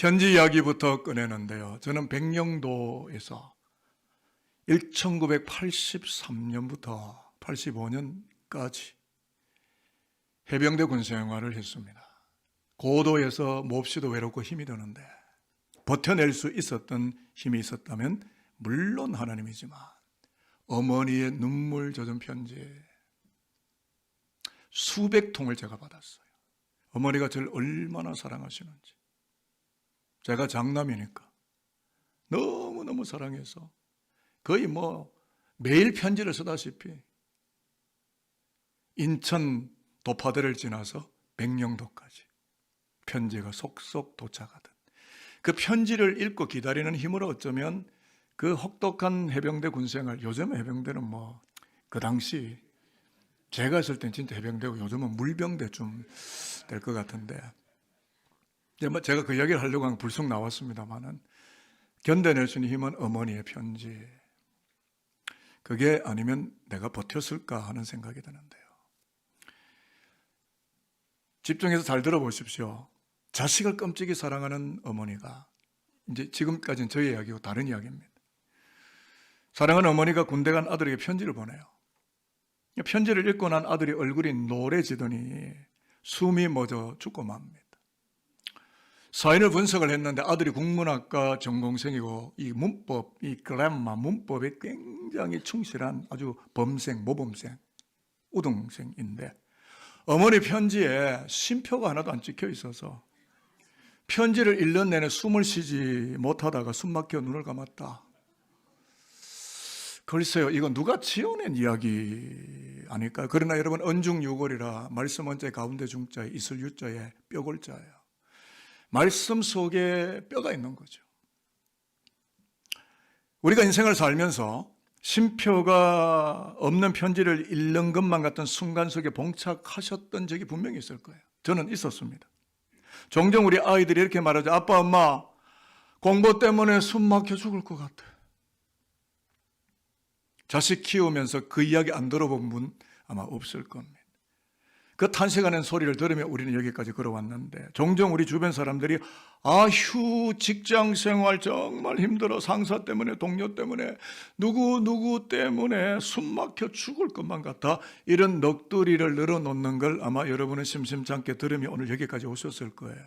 편지 이야기부터 꺼내는데요. 저는 백령도에서 1983년부터 85년까지 해병대 군생활을 했습니다. 고도에서 몹시도 외롭고 힘이 드는데 버텨낼 수 있었던 힘이 있었다면 물론 하나님이지만 어머니의 눈물 젖은 편지 수백 통을 제가 받았어요. 어머니가 저를 얼마나 사랑하시는지. 제가 장남이니까 너무너무 사랑해서 거의 매일 편지를 쓰다시피 인천 도파대를 지나서 백령도까지 편지가 속속 도착하던 그 편지를 읽고 기다리는 힘으로 어쩌면 그 혹독한 해병대 군생활, 요즘 해병대는 그 당시 제가 있을 땐 진짜 해병대고 요즘은 물병대쯤 될 것 같은데 제가 그 이야기를 하려고 하면 불쑥 나왔습니다만은 견뎌낼 수 있는 힘은 어머니의 편지. 그게 아니면 내가 버텼을까 하는 생각이 드는데요. 집중해서 잘 들어보십시오. 자식을 끔찍이 사랑하는 어머니가 이제 지금까지는 저희 이야기고 다른 이야기입니다. 사랑하는 어머니가 군대 간 아들에게 편지를 보내요. 편지를 읽고 난 아들이 얼굴이 노래지더니 숨이 멎어 죽고 맙니다. 사인을 분석을 했는데 아들이 국문학과 전공생이고 이 문법, 이 그래마 문법에 굉장히 충실한 아주 범생, 모범생, 우등생인데 어머니 편지에 쉼표가 하나도 안 찍혀 있어서 편지를 읽는 내내 숨을 쉬지 못하다가 숨 막혀 눈을 감았다. 글쎄요, 이거 누가 지어낸 이야기 아닐까요? 그러나 여러분 언중유골이라 말씀 원자의 가운데 중자에 이슬 유자에 뼈골자예요. 말씀 속에 뼈가 있는 거죠. 우리가 인생을 살면서 쉼표가 없는 편지를 읽는 것만 같은 순간 속에 봉착하셨던 적이 분명히 있을 거예요. 저는 있었습니다. 종종 우리 아이들이 이렇게 말하죠. 아빠, 엄마, 공부 때문에 숨 막혀 죽을 것 같아. 자식 키우면서 그 이야기 안 들어본 분 아마 없을 겁니다. 그 탄식하는 소리를 들으며 우리는 여기까지 걸어왔는데 종종 우리 주변 사람들이 아휴 직장생활 정말 힘들어 상사 때문에 동료 때문에 누구 때문에 숨 막혀 죽을 것만 같아 이런 넋두리를 늘어놓는 걸 아마 여러분은 심심찮게 들으며 오늘 여기까지 오셨을 거예요.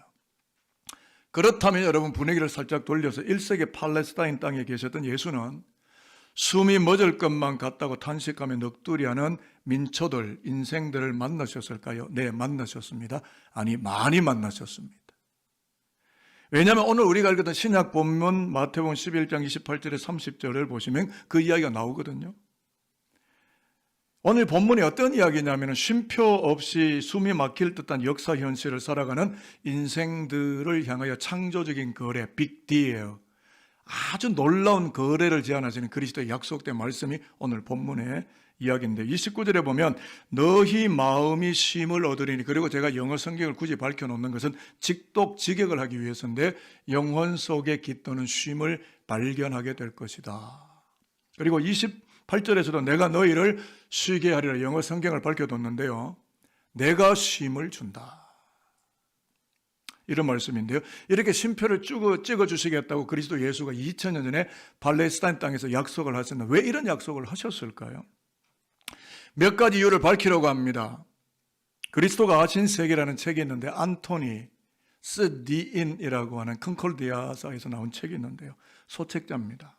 그렇다면 여러분 분위기를 살짝 돌려서 1세기 팔레스타인 땅에 계셨던 예수는 숨이 멎을 것만 같다고 탄식하며 넋두리하는 민초들, 인생들을 만나셨을까요? 네, 만나셨습니다. 아니, 많이 만나셨습니다. 왜냐하면 오늘 우리가 읽었던 신약 본문 마태복음 11장 28절에 30절을 보시면 그 이야기가 나오거든요. 오늘 본문이 어떤 이야기냐면 쉼표 없이 숨이 막힐 듯한 역사 현실을 살아가는 인생들을 향하여 창조적인 거래, 빅딜, 아주 놀라운 거래를 제안하시는 그리스도의 약속된 말씀이 오늘 본문의 이야기인데 29절에 보면 너희 마음이 쉼을 얻으리니 그리고 제가 영어 성경을 굳이 밝혀놓는 것은 직독직역을 하기 위해서인데 영혼 속에 깃드는 쉼을 발견하게 될 것이다. 그리고 28절에서도 내가 너희를 쉬게 하리라 영어 성경을 밝혀뒀는데요. 내가 쉼을 준다. 이런 말씀인데요. 이렇게 쉼표를 찍어주시겠다고 그리스도 예수가 2000년 전에 팔레스타인 땅에서 약속을 하셨는데 왜 이런 약속을 하셨을까요? 몇 가지 이유를 밝히려고 합니다. 그리스도가 아신 세계라는 책이 있는데 안토니 스디인이라고 하는 컨콜디아사에서 나온 책이 있는데요. 소책자입니다.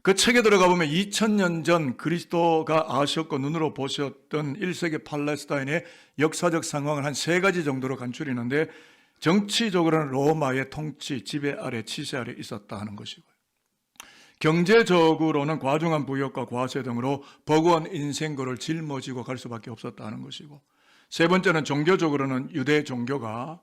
그 책에 들어가 보면 2000년 전 그리스도가 아셨고 눈으로 보셨던 1세기 팔레스타인의 역사적 상황을 한 3가지 정도로 간추리는데 정치적으로는 로마의 통치, 지배 아래, 치세 아래 있었다 하는 것이고요. 경제적으로는 과중한 부역과 과세 등으로 버거운 인생고를 짊어지고 갈 수밖에 없었다 하는 것이고 3번째는 종교적으로는 유대 종교가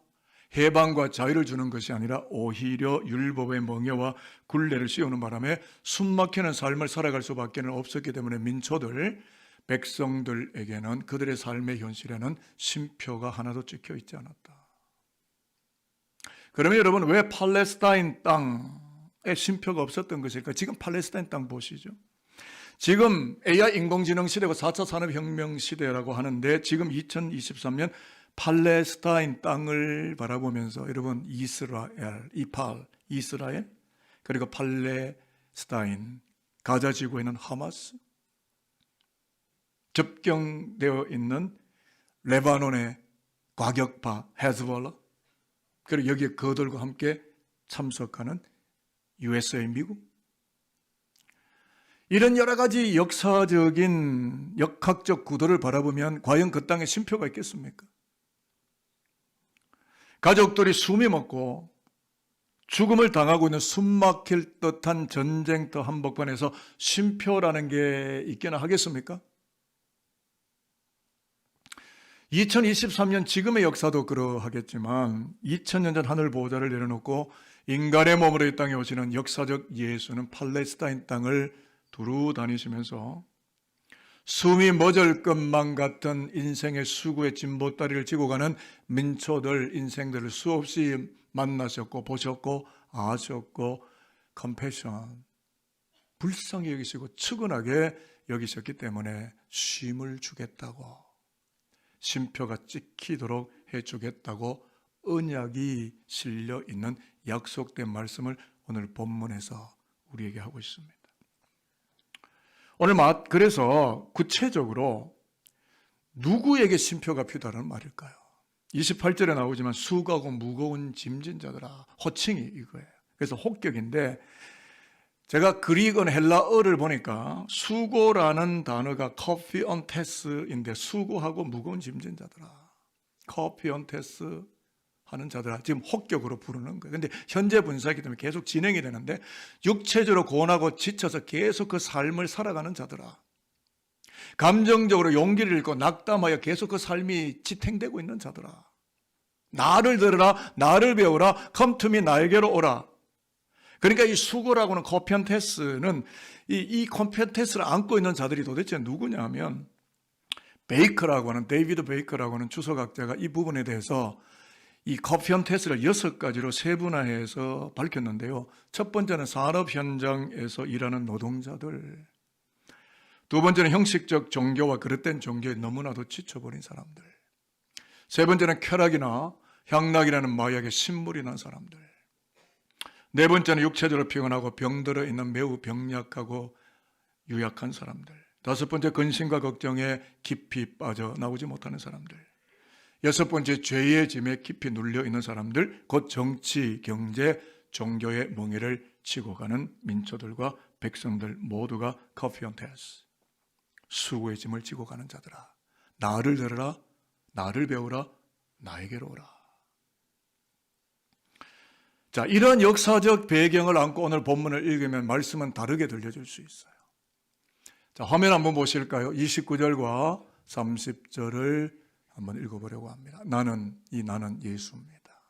해방과 자유를 주는 것이 아니라 오히려 율법의 멍에와 굴레를 씌우는 바람에 숨막히는 삶을 살아갈 수밖에 없었기 때문에 민초들, 백성들에게는 그들의 삶의 현실에는 쉼표가 하나도 찍혀 있지 않았다. 그러면 여러분 왜 팔레스타인 땅에 쉼표가 없었던 것일까? 지금 팔레스타인 땅 보시죠. 지금 AI 인공지능 시대고 4차 산업혁명 시대라고 하는데 지금 2023년 팔레스타인 땅을 바라보면서 여러분 이스라엘, 이스라엘 그리고 팔레스타인, 가자 지구에 있는 하마스, 접경되어 있는 레바논의 과격파 헤즈볼라, 그리고 여기에 그들과 함께 참석하는 USA, 미국, 이런 여러 가지 역사적인 역학적 구도를 바라보면 과연 그 땅에 쉼표가 있겠습니까? 가족들이 숨이 멎고 죽음을 당하고 있는 숨막힐 듯한 전쟁터 한복판에서 쉼표라는 게 있기나 하겠습니까? 2023년 지금의 역사도 그러하겠지만 2000년 전 하늘 보호자를 내려놓고 인간의 몸으로 이 땅에 오시는 역사적 예수는 팔레스타인 땅을 두루 다니시면서 숨이 멎을 것만 같은 인생의 수고의 진보다리를 지고 가는 민초들, 인생들을 수없이 만나셨고 보셨고 아셨고 컴패션, 불쌍히 여기시고 측은하게 여기셨기 때문에 쉼을 주겠다고, 쉼표가 찍히도록 해주겠다고 언약이 실려 있는 약속된 말씀을 오늘 본문에서 우리에게 하고 있습니다. 오늘 그래서 구체적으로 누구에게 쉼표가 필요하다는 말일까요? 28절에 나오지만 수고하고 무거운 짐진 자들아, 호칭이 이거예요. 그래서 혹격인데 제가 그리거나 헬라어를 보니까 수고라는 단어가 커피언테스인데 수고하고 무거운 짐진 자들아, 커피언테스 하는 자들아, 지금 혹격으로 부르는 거예요. 그런데 현재 분사이기 때문에 계속 진행이 되는데 육체적으로 고난하고 지쳐서 계속 그 삶을 살아가는 자들아, 감정적으로 용기를 잃고 낙담하여 계속 그 삶이 지탱되고 있는 자들아, 나를 들으라, 나를 배우라, come to me, 나에게로 오라. 그러니까 이 수고라고는 코피언테스는 이 코피언테스를 안고 있는 자들이 도대체 누구냐 하면 베이커라고 하는, 데이비드 베이커라고 하는 주석학자가 이 부분에 대해서 이 코피언테스를 6가지로 세분화해서 밝혔는데요. 첫 번째는 산업 현장에서 일하는 노동자들, 두 번째는 형식적 종교와 그릇된 종교에 너무나도 지쳐버린 사람들, 세 번째는 쾌락이나 향락이라는 마약에 신물이 난 사람들, 네 번째는 육체적으로 피곤하고 병들어 있는 매우 병약하고 유약한 사람들, 다섯 번째 근심과 걱정에 깊이 빠져나오지 못하는 사람들, 여섯 번째 죄의 짐에 깊이 눌려 있는 사람들, 곧 정치, 경제, 종교의 멍에를 치고 가는 민초들과 백성들 모두가 커피언테스, 수고의 짐을 지고 가는 자들아, 나를 들으라, 나를 배우라, 나에게로 오라. 자, 이런 역사적 배경을 안고 오늘 본문을 읽으면 말씀은 다르게 들려질 수 있어요. 자, 화면 한번 보실까요? 29절과 30절을 한번 읽어보려고 합니다. 나는 예수입니다.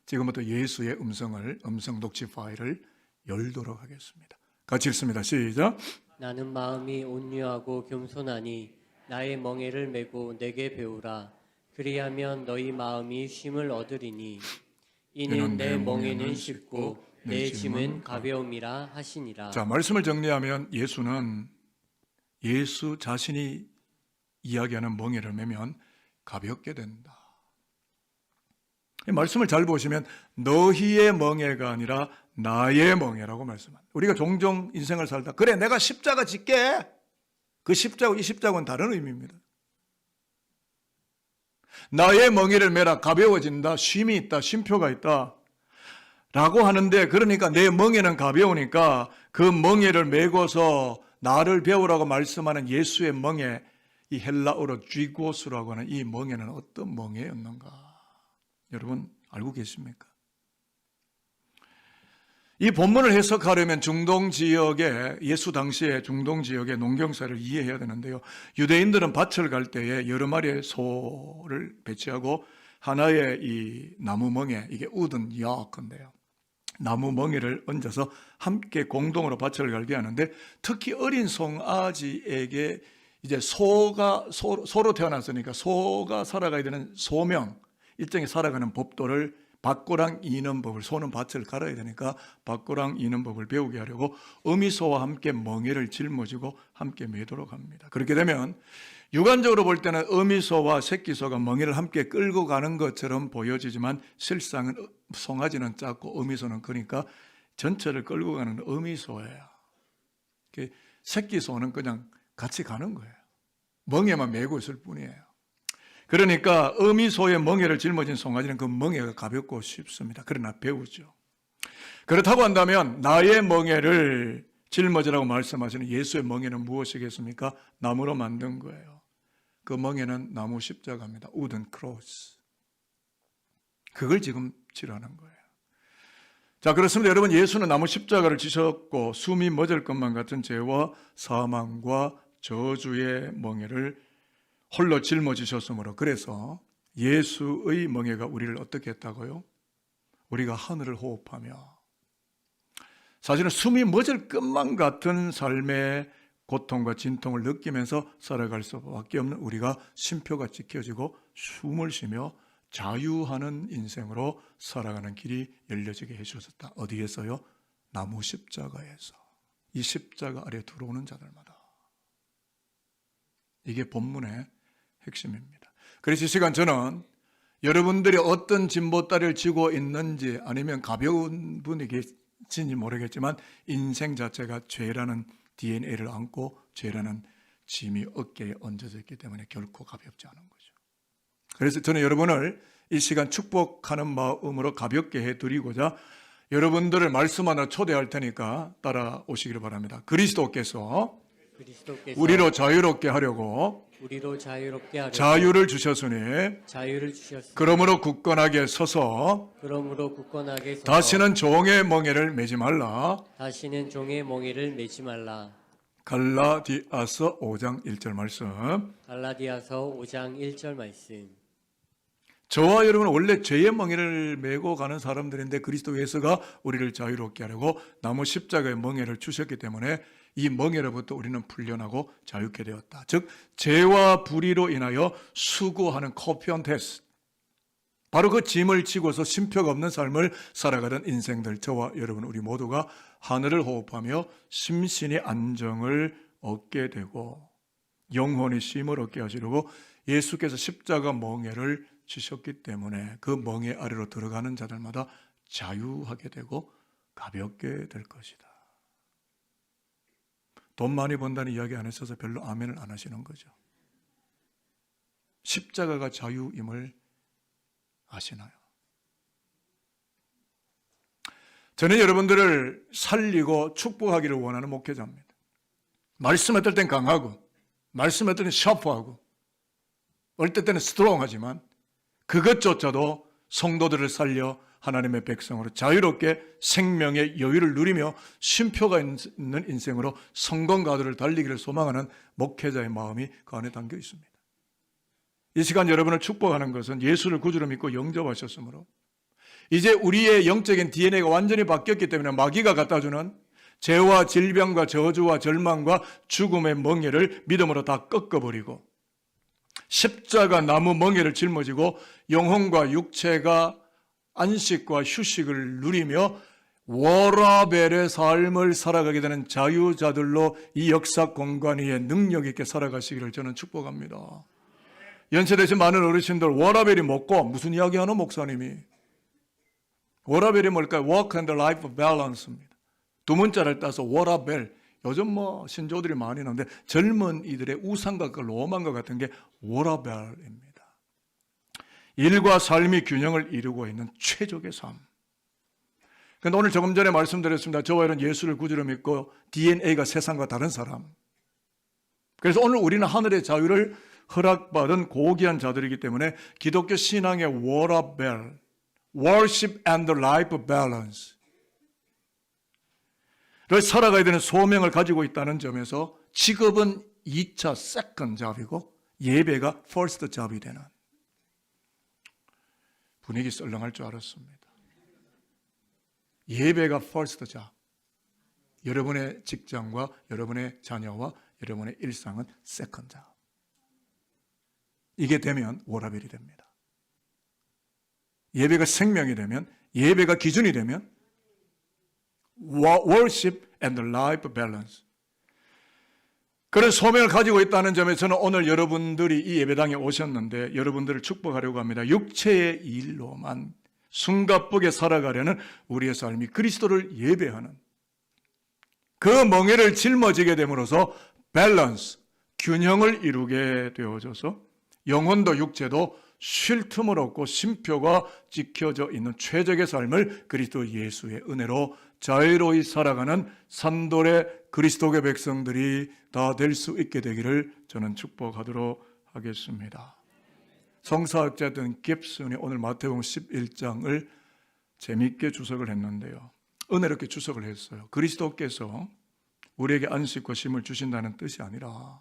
지금부터 예수의 음성 녹취 파일을 열도록 하겠습니다. 같이 읽습니다. 시작. 나는 마음이 온유하고 겸손하니 나의 멍에를 메고 내게 배우라. 그리하면 너희 마음이 쉼을 얻으리니 이는 내 멍에는 쉽고 내 짐은 가벼움이라 하시니라. 자, 말씀을 정리하면 예수는 예수 자신이 이야기하는 멍에를 메면 가볍게 된다. 이 말씀을 잘 보시면 너희의 멍에가 아니라 나의 멍에라고 말씀합니다. 우리가 종종 인생을 살다 그래 내가 십자가 짓게, 그 십자가, 이 십자가는 다른 의미입니다. 나의 멍에를 메라, 가벼워진다, 쉼이 있다, 쉼표가 있다 라고 하는데, 그러니까 내 멍에는 가벼우니까 그 멍에를 메고서 나를 배우라고 말씀하는 예수의 멍에, 이 헬라어로 쥐고스라고 하는 이 멍에는 어떤 멍에였는가? 여러분 알고 계십니까? 이 본문을 해석하려면 중동 지역에, 예수 당시에 중동 지역의 농경사를 이해해야 되는데요. 유대인들은 밭을 갈 때에 여러 마리의 소를 배치하고 하나의 이 나무 멍에, 이게 우든 야컨데요, 나무 멍에를 얹어서 함께 공동으로 밭을 갈게 하는데, 특히 어린 송아지에게 이제 소로 태어났으니까 소가 살아가야 되는 소명, 일정히 살아가는 법도를, 밭고랑 이는 법을, 소는 밭을 갈아야 되니까 밭고랑 이는 법을 배우게 하려고 어미소와 함께 멍에를 짊어지고 함께 매도록 합니다. 그렇게 되면 육안적으로 볼 때는 어미소와 새끼소가 멍에를 함께 끌고 가는 것처럼 보여지지만 실상은 송아지는 작고 어미소는 크니까 전체를 끌고 가는 어미소예요. 새끼소는 그냥 같이 가는 거예요. 멍에만 메고 있을 뿐이에요. 그러니까 어미소의 멍에를 짊어진 송아지는 그 멍에가 가볍고 쉽습니다. 그러나 배우죠. 그렇다고 한다면 나의 멍에를 짊어지라고 말씀하시는 예수의 멍에는 무엇이겠습니까? 나무로 만든 거예요. 그 멍에는 나무 십자가입니다. wooden cross. 그걸 지금 지라는 거예요. 자, 그렇습니다. 여러분, 예수는 나무 십자가를 지셨고 숨이 멎을 것만 같은 죄와 사망과 저주의 멍에를 홀로 짊어지셨으므로, 그래서 예수의 멍에가 우리를 어떻게 했다고요? 우리가 하늘을 호흡하며, 사실은 숨이 멎을 것만 같은 삶의 고통과 진통을 느끼면서 살아갈 수밖에 없는 우리가 쉼표가 지켜지고 숨을 쉬며 자유하는 인생으로 살아가는 길이 열려지게 해주셨다. 어디에서요? 나무 십자가에서. 이 십자가 아래 들어오는 자들마다. 이게 본문의 핵심입니다. 그래서 이 시간 저는 여러분들이 어떤 진보다리를 쥐고 있는지, 아니면 가벼운 분이 계신지 모르겠지만 인생 자체가 죄라는 DNA를 안고 죄라는 짐이 어깨에 얹어져 있기 때문에 결코 가볍지 않은 거죠. 그래서 저는 여러분을 이 시간 축복하는 마음으로 가볍게 해드리고자 여러분들을 말씀 하나 초대할 테니까 따라오시기를 바랍니다. 그리스도께서 우리로 자유롭게 하려고 자유를 주셨으니 그러므로 굳건하게 서서 다시는 종의 멍에를 매지 말라. 갈라디아서 5장 1절 말씀. 저와 여러분은 원래 죄의 멍에를 메고 가는 사람들인데 그리스도 예수가 우리를 자유롭게 하려고 나무 십자가의 멍에를 주셨기 때문에 이 멍에로부터 우리는 풀려나고 자유케 되었다. 즉 죄와 불의로 인하여 수고하는 코피언테스, 바로 그 짐을 지고서 쉼표가 없는 삶을 살아가던 인생들, 저와 여러분 우리 모두가 하늘을 호흡하며 심신의 안정을 얻게 되고 영혼의 쉼을 얻게 하시려고 예수께서 십자가 멍에를 주셨기 때문에 그 멍에 아래로 들어가는 자들마다 자유하게 되고 가볍게 될 것이다. 돈 많이 번다는 이야기 안 했어서 별로 아멘을 안 하시는 거죠. 십자가가 자유임을 아시나요? 저는 여러분들을 살리고 축복하기를 원하는 목회자입니다. 말씀할 땐 강하고, 말씀할 때는 샤프하고, 어떨 때는 스트롱하지만 그것조차도 성도들을 살려 하나님의 백성으로 자유롭게 생명의 여유를 누리며 쉼표가 있는 인생으로 성공가도를 달리기를 소망하는 목회자의 마음이 그 안에 담겨 있습니다. 이 시간 여러분을 축복하는 것은 예수를 구주로 믿고 영접하셨으므로 이제 우리의 영적인 DNA가 완전히 바뀌었기 때문에 마귀가 갖다주는 죄와 질병과 저주와 절망과 죽음의 멍에를 믿음으로 다 꺾어버리고 십자가 나무 멍에를 짊어지고 영혼과 육체가 안식과 휴식을 누리며 워라벨의 삶을 살아가게 되는 자유자들로 이 역사 공간 위에 능력 있게 살아가시기를 저는 축복합니다. 연세대신 많은 어르신들 워라벨이 뭐고 무슨 이야기하는 목사님이? 워라벨이 뭘까요? Work and Life Balance입니다. 두 문자를 따서 워라벨. 요즘 신조들이 많이 나오는데 젊은 이들의 우상과 로망과 같은 게 워라벨입니다. 일과 삶이 균형을 이루고 있는 최적의 삶. 그런데 오늘 조금 전에 말씀드렸습니다. 저와 여러분 예수를 구주로 믿고 DNA가 세상과 다른 사람. 그래서 오늘 우리는 하늘의 자유를 허락받은 고귀한 자들이기 때문에 기독교 신앙의 워라벨, Worship and Life Balance 를 살아가야 되는 소명을 가지고 있다는 점에서 직업은 2차 second job이고 예배가 first job이 되는, 분위기 썰렁할 줄 알았습니다. 예배가 first job. 여러분의 직장과 여러분의 자녀와 여러분의 일상은 second job. 이게 되면 워라벨이 됩니다. 예배가 생명이 되면, 예배가 기준이 되면 worship and life balance. 그런 소명을 가지고 있다는 점에 저는 오늘 여러분들이 이 예배당에 오셨는데 여러분들을 축복하려고 합니다. 육체의 일로만 숨가쁘게 살아가려는 우리의 삶이 그리스도를 예배하는 그 멍에를 짊어지게 됨으로써 밸런스, 균형을 이루게 되어져서 영혼도 육체도 쉴 틈을 얻고 쉼표가 찍혀져 있는 최적의 삶을 그리스도 예수의 은혜로 자유로이 살아가는 산돌의 그리스도의 백성들이 다 될 수 있게 되기를 저는 축복하도록 하겠습니다. 성사학자였던 깁슨이 오늘 마태복음 11장을 재미있게 주석을 했는데요. 은혜롭게 주석을 했어요. 그리스도께서 우리에게 안식과 쉼을 주신다는 뜻이 아니라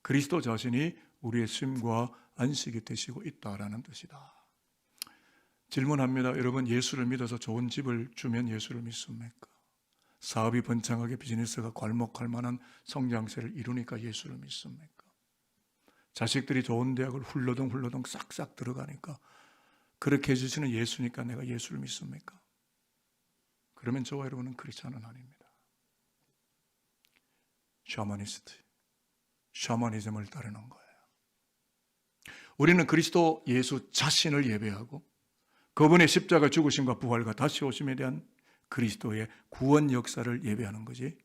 그리스도 자신이 우리의 쉼과 안식이 되시고 있다라는 뜻이다. 질문합니다. 여러분, 예수를 믿어서 좋은 집을 주면 예수를 믿습니까? 사업이 번창하게 비즈니스가 괄목할 만한 성장세를 이루니까 예수를 믿습니까? 자식들이 좋은 대학을 훌러덩 싹싹 들어가니까 그렇게 해주시는 예수니까 내가 예수를 믿습니까? 그러면 저와 여러분은 크리스찬은 아닙니다. 샤머니즘을 따르는 거예요. 우리는 그리스도 예수 자신을 예배하고 그분의 십자가 죽으심과 부활과 다시 오심에 대한 그리스도의 구원 역사를 예배하는 거지.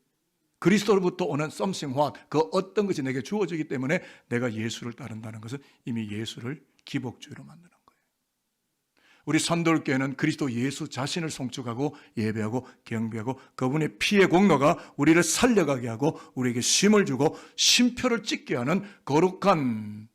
그리스도로부터 오는 something what, 그 어떤 것이 내게 주어지기 때문에 내가 예수를 따른다는 것은 이미 예수를 기복주의로 만드는 거예요. 우리 산돌교회는 그리스도 예수 자신을 송축하고 예배하고 경배하고 그분의 피의 공로가 우리를 살려가게 하고 우리에게 쉼을 주고 쉼표를 찍게 하는 거룩한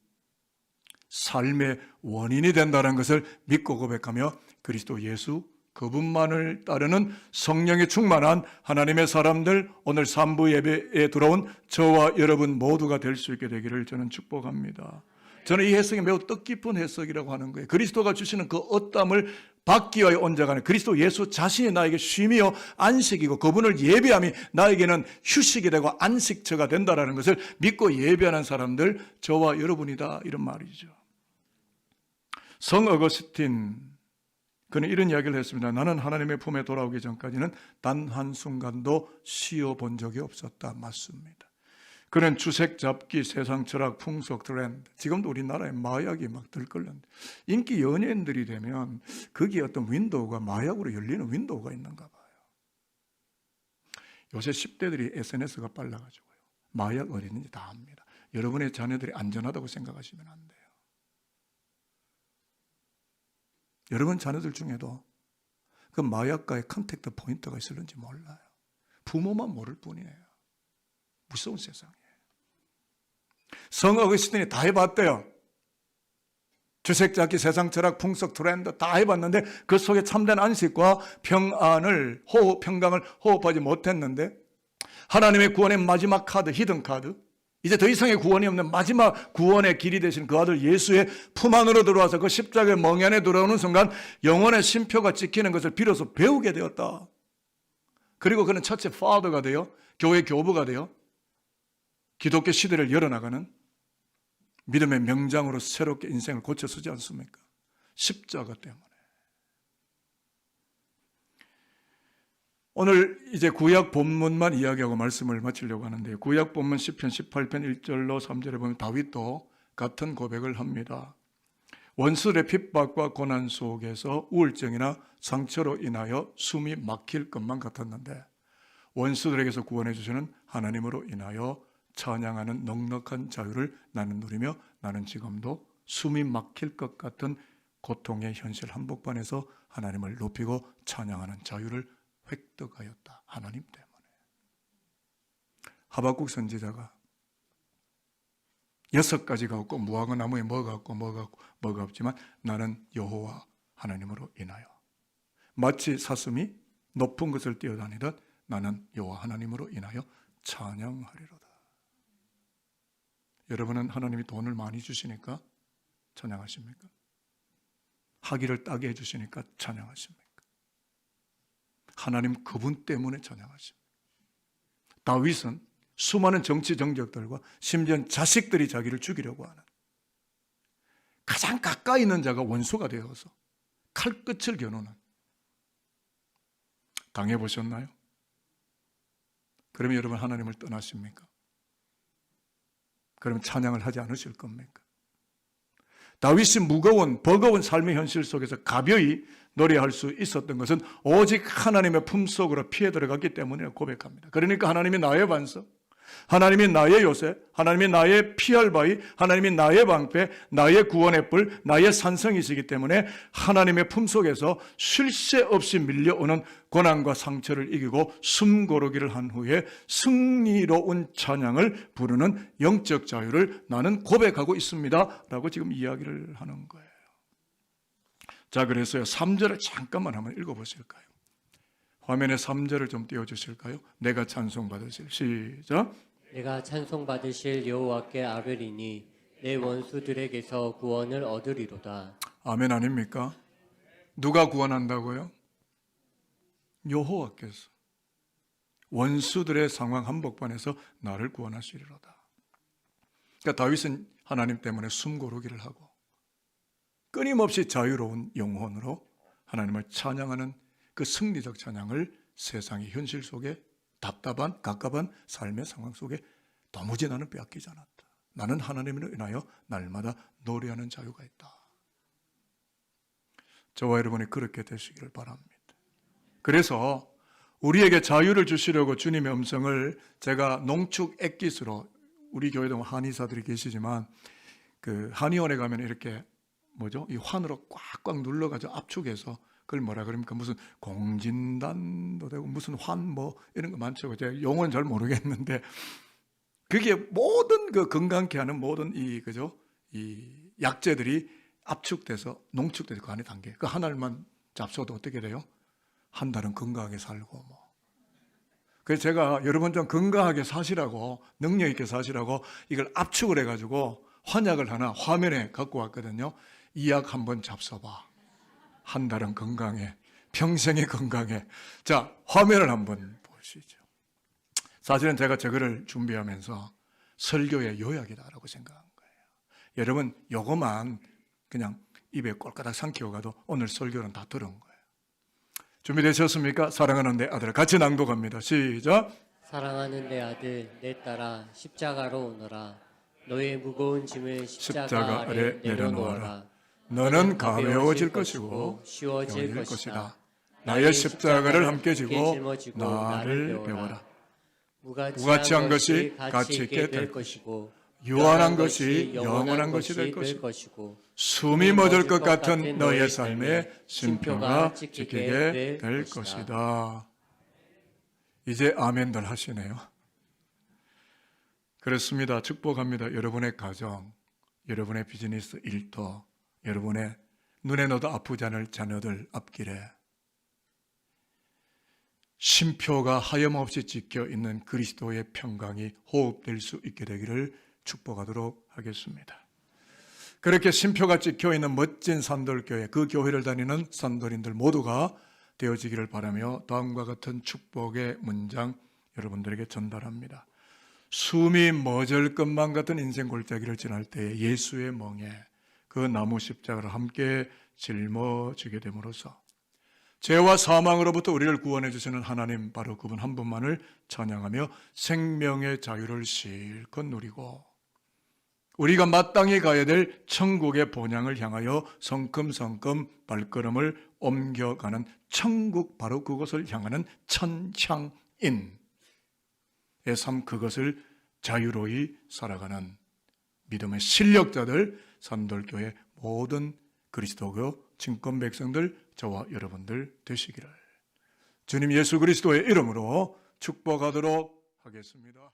삶의 원인이 된다는 것을 믿고 고백하며 그리스도 예수 그분만을 따르는 성령에 충만한 하나님의 사람들, 오늘 3부 예배에 들어온 저와 여러분 모두가 될 수 있게 되기를 저는 축복합니다. 저는 이 해석이 매우 뜻깊은 해석이라고 하는 거예요. 그리스도가 주시는 그 어땀을 받기 위하여 온 자가 아니라 그리스도 예수 자신이 나에게 쉼이요 안식이고 그분을 예배함이 나에게는 휴식이 되고 안식처가 된다는 것을 믿고 예배하는 사람들, 저와 여러분이다, 이런 말이죠. 성 어거스틴, 그는 이런 이야기를 했습니다. 나는 하나님의 품에 돌아오기 전까지는 단 한순간도 쉬어본 적이 없었다. 맞습니다. 그는 주색 잡기, 세상 철학, 풍속, 트렌드, 지금도 우리나라에 마약이 막 들끓는데 인기 연예인들이 되면 거기에 어떤 윈도우가, 마약으로 열리는 윈도우가 있는가 봐요. 요새 10대들이 SNS가 빨라가지고요, 마약 어디있는지 다 압니다. 여러분의 자녀들이 안전하다고 생각하시면 안 돼요. 여러분 자녀들 중에도 그 마약과의 컨택트 포인트가 있을는지 몰라요. 부모만 모를 뿐이에요. 무서운 세상이에요. 성 어거스틴이 다 해봤대요. 주색잡기, 세상 철학, 풍속, 트렌드 다 해봤는데 그 속에 참된 안식과 평안을 평강을 호흡하지 못했는데 하나님의 구원의 마지막 카드, 히든 카드, 이제 더 이상의 구원이 없는 마지막 구원의 길이 되신 그 아들 예수의 품 안으로 들어와서 그 십자가의 멍에 안에 들어오는 순간 영혼의 쉼표가 찍히는 것을 비로소 배우게 되었다. 그리고 그는 첫째 파더가 되어 교회 교부가 되어 기독교 시대를 열어나가는 믿음의 명장으로 새롭게 인생을 고쳐서지 않습니까? 십자가 때문에. 오늘 이제 구약 본문만 이야기하고 말씀을 마치려고 하는데, 구약 본문 시편 18편 1절로 3절에 보면 다윗도 같은 고백을 합니다. 원수들의 핍박과 고난 속에서 우울증이나 상처로 인하여 숨이 막힐 것만 같았는데 원수들에게서 구원해 주시는 하나님으로 인하여 찬양하는 넉넉한 자유를 나는 누리며 나는 지금도 숨이 막힐 것 같은 고통의 현실 한복판에서 하나님을 높이고 찬양하는 자유를 획득하였다. 하나님 때문에. 하박국 선지자가 6가지가 없고 무화과 나무에 뭐가 없고 뭐가 없지만 나는 여호와 하나님으로 인하여, 마치 사슴이 높은 것을 뛰어다니듯 나는 여호와 하나님으로 인하여 찬양하리로다. 여러분은 하나님이 돈을 많이 주시니까 찬양하십니까? 학위를 따게 해주시니까 찬양하십니까? 하나님 그분 때문에 찬양하십니다. 다윗은 수많은 정치 정적들과 심지어 자식들이 자기를 죽이려고 하는 가장 가까이 있는 자가 원수가 되어서 칼끝을 겨누는, 당해보셨나요? 그러면 여러분 하나님을 떠나십니까? 그러면 찬양을 하지 않으실 겁니까? 다윗이 무거운 버거운 삶의 현실 속에서 가벼이 노래할 수 있었던 것은 오직 하나님의 품속으로 피해 들어갔기 때문이라고 고백합니다. 그러니까 하나님이 나의 반석, 하나님이 나의 요새, 하나님이 나의 피할 바위, 하나님이 나의 방패, 나의 구원의 뿔, 나의 산성이시기 때문에 하나님의 품속에서 쉴 새 없이 밀려오는 고난과 상처를 이기고 숨고르기를 한 후에 승리로운 찬양을 부르는 영적 자유를 나는 고백하고 있습니다 라고 지금 이야기를 하는 거예요. 자, 그래서요 3절을 잠깐만 한번 읽어보실까요? 화면에 3절을 좀 띄워주실까요? 내가 찬송받으실, 시작. 내가 찬송받으실 여호와께 아뢰리니 내 원수들에게서 구원을 얻으리로다. 아멘 아닙니까? 누가 구원한다고요? 여호와께서 원수들의 상황 한복판에서 나를 구원하시리로다. 그러니까 다윗은 하나님 때문에 숨고르기를 하고 끊임없이 자유로운 영혼으로 하나님을 찬양하는 그 승리적 찬양을 세상의 현실 속에 답답한 갑갑한 삶의 상황 속에 도무지 나는 빼앗기지 않았다. 나는 하나님을 인하여 날마다 노래하는 자유가 있다. 저와 여러분이 그렇게 되시기를 바랍니다. 그래서 우리에게 자유를 주시려고 주님의 음성을 제가 농축 액기스로, 우리 교회도 한의사들이 계시지만 그 한의원에 가면 이렇게 이 환으로 꽉꽉 눌러가지고 압축해서 그걸 뭐라 그럽니까? 무슨 공진단도 되고 무슨 환 이런 거 많죠. 제가 용어는 잘 모르겠는데 그게 모든 그 건강케 하는 모든 이 약재들이 압축돼서 농축돼서 그 안에 담겨. 그 하나만 잡숴도 어떻게 돼요? 한 달은 건강하게 살고 그래서 제가 여러분 좀 건강하게 사시라고, 능력 있게 사시라고 이걸 압축을 해가지고 환약을 하나 화면에 갖고 왔거든요. 이 약 한번 잡숴봐. 한 달은 건강해. 평생이 건강해. 자, 화면을 한번 보시죠. 사실은 제가 저거를 준비하면서 설교의 요약이다라고 생각한 거예요. 여러분, 요거만 그냥 입에 꼴까닥 삼키고 오늘 설교는 다 들은 거예요. 준비되셨습니까? 사랑하는 내 아들, 같이 낭독합니다. 시작. 사랑하는 내 아들, 내 딸아, 십자가로 오너라. 너의 무거운 짐을 십자가 아래 내려놓아라. 너는 가벼워질 것이고 쉬워질 것이다. 나의 십자가를 함께 지고 나를 배워라. 무가치한 것이 가치 있게 될 것이고 유한한 것이 영원한 것이 될 것이고 숨이 멎을 것 같은 너의 삶에 쉼표가 지키게 될 것이다. 이제 아멘들 하시네요. 그렇습니다. 축복합니다. 여러분의 가정, 여러분의 비즈니스 일터, 여러분의 눈에 넣어도 아프지 않을 자녀들 앞길에 쉼표가 하염없이 찍혀 있는 그리스도의 평강이 호흡될 수 있게 되기를 축복하도록 하겠습니다. 그렇게 쉼표가 찍혀 있는 멋진 산돌교회, 그 교회를 다니는 산돌인들 모두가 되어지기를 바라며 다음과 같은 축복의 문장 여러분들에게 전달합니다. 숨이 멎을 것만 같은 인생 골짜기를 지날 때에 예수의 멍에 그 나무 십자가를 함께 짊어지게 됨으로써 죄와 사망으로부터 우리를 구원해 주시는 하나님, 바로 그분 한 분만을 찬양하며 생명의 자유를 실컷 누리고 우리가 마땅히 가야 될 천국의 본향을 향하여 성큼성큼 발걸음을 옮겨가는 천국, 바로 그것을 향하는 천향인의 삶, 그것을 자유로이 살아가는 믿음의 실력자들, 산돌교회 모든 그리스도교 친권 백성들, 저와 여러분들 되시기를 주님 예수 그리스도의 이름으로 축복하도록 하겠습니다.